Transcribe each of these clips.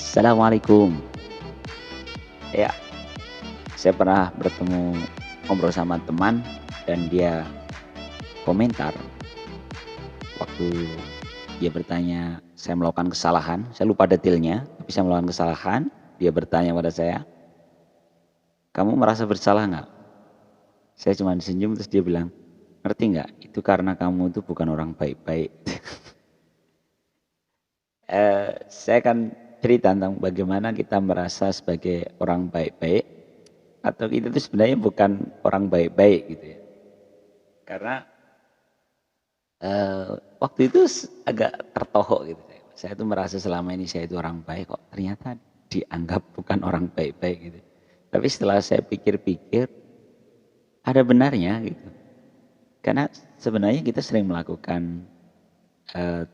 Assalamualaikum. Ya, saya pernah bertemu ngobrol sama teman dan dia komentar waktu dia bertanya, saya melakukan kesalahan, saya lupa detailnya, tapi saya melakukan kesalahan, dia bertanya pada saya, "Kamu merasa bersalah nggak?" Saya cuma senyum terus dia bilang, "Ngerti nggak? Itu karena kamu itu bukan orang baik-baik." Saya akan cerita tentang bagaimana kita merasa sebagai orang baik-baik atau kita itu sebenarnya bukan orang baik-baik gitu ya. Karena waktu itu agak tertohok gitu saya tuh merasa selama ini saya itu orang baik kok ternyata dianggap bukan orang baik-baik gitu. Tapi setelah saya pikir-pikir ada benarnya gitu. Karena sebenarnya kita sering melakukan eee,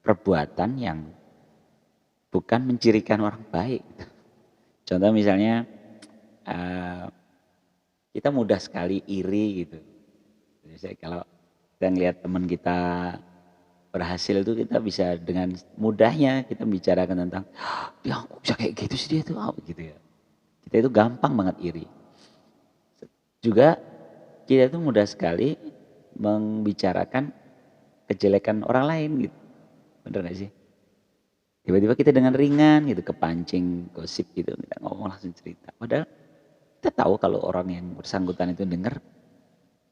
perbuatan yang bukan mencirikan orang baik gitu. Contoh misalnya, eee, kita mudah sekali iri gitu. Biasanya kalau kita ngelihat teman kita berhasil itu kita bisa dengan mudahnya kita bicarakan tentang, "Ya kok bisa kayak gitu sih dia tuh," gitu ya. Kita itu gampang banget iri. Juga kita itu mudah sekali membicarakan kejelekan orang lain gitu, bener gak sih? Tiba-tiba kita dengan ringan gitu kepancing gosip gitu, kita ngomong langsung cerita. Padahal kita tahu kalau orang yang bersangkutan itu denger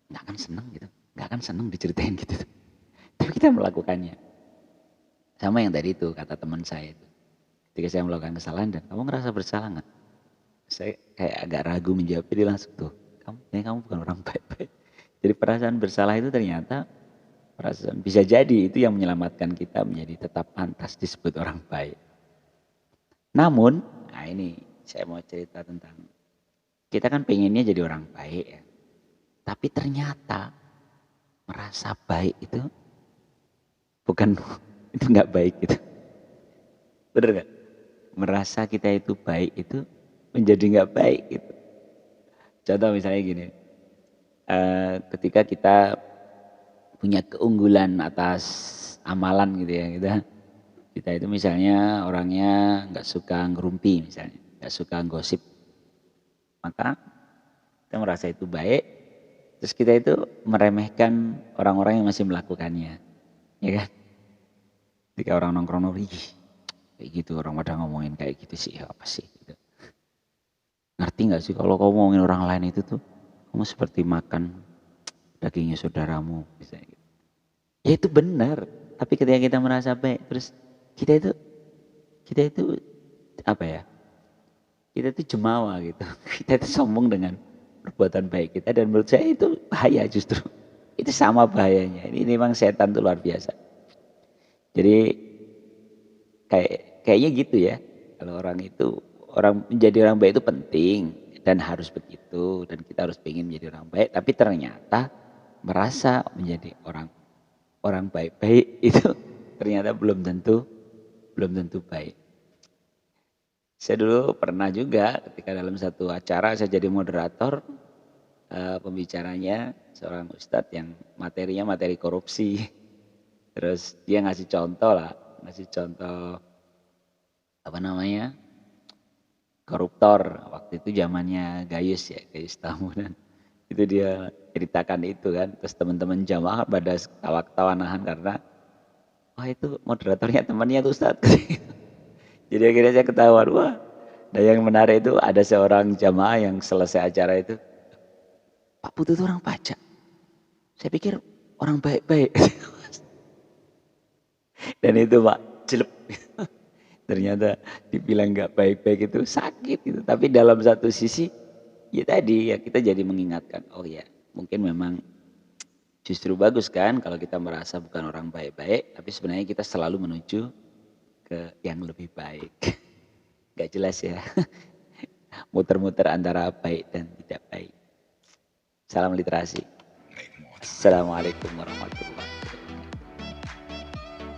nggak akan seneng gitu, nggak akan seneng diceritain gitu. Tapi kita melakukannya. Sama yang tadi itu kata teman saya itu. Ketika saya melakukan kesalahan dan kamu ngerasa bersalah nggak? Saya kayak agak ragu menjawab, dia langsung tuh, kamu bukan orang baik-baik. Jadi perasaan bersalah itu ternyata perasaan bisa jadi itu yang menyelamatkan kita menjadi tetap pantas disebut orang baik. Namun, nah ini saya mau cerita tentang kita kan pengennya jadi orang baik ya. Tapi ternyata merasa baik itu bukan itu nggak baik gitu. Bener nggak? Merasa kita itu baik itu menjadi nggak baik gitu. Contoh misalnya gini, ketika kita punya keunggulan atas amalan gitu ya, kita itu misalnya orangnya nggak suka ngerumpi misalnya, nggak suka gosip, maka kita merasa itu baik, terus kita itu meremehkan orang-orang yang masih melakukannya, ya kan? Ketika orang nongkrong, ih kayak gitu orang pada ngomongin kayak gitu sih, apa sih? Gitu. Ngerti nggak sih kalau kamu ngomongin orang lain itu tuh, kamu seperti makan dagingnya saudaramu, misalnya gitu. Ya itu benar, tapi ketika kita merasa baik, terus kita itu kita itu apa ya? Kita itu jemawa gitu. Kita itu sombong dengan perbuatan baik kita dan menurut saya itu bahaya justru. Itu sama bahayanya. Ini memang setan tuh luar biasa. Jadi kayaknya gitu ya. Kalau orang itu orang menjadi orang baik itu penting dan harus begitu dan kita harus pengen menjadi orang baik tapi ternyata merasa menjadi orang orang baik-baik itu ternyata belum tentu baik. Saya dulu pernah juga ketika dalam satu acara saya jadi moderator, pembicaranya seorang ustadz yang materinya materi korupsi. Terus dia ngasih contoh lah, ngasih contoh apa namanya koruptor. Waktu itu zamannya Gayus ya, Gayus Tamunan. Itu dia ceritakan itu kan, terus teman-teman jamaah pada ketawa-ketawa nahan karena wah itu moderatornya temannya tuh ustadz. Jadi akhirnya saya ketahuan, wah. Dan yang menarik itu ada seorang jamaah yang selesai acara itu, Pak Putu itu orang pajak. Saya pikir orang baik-baik. Dan itu Pak, jelek. Ternyata dibilang nggak baik-baik itu sakit gitu. Tapi dalam satu sisi, ya tadi ya kita jadi mengingatkan, oh ya mungkin memang justru bagus kan kalau kita merasa bukan orang baik-baik, tapi sebenarnya kita selalu menuju ke yang lebih baik. Gak jelas ya. Muter-muter antara baik dan tidak baik. Salam literasi. Assalamualaikum warahmatullahi wabarakatuh.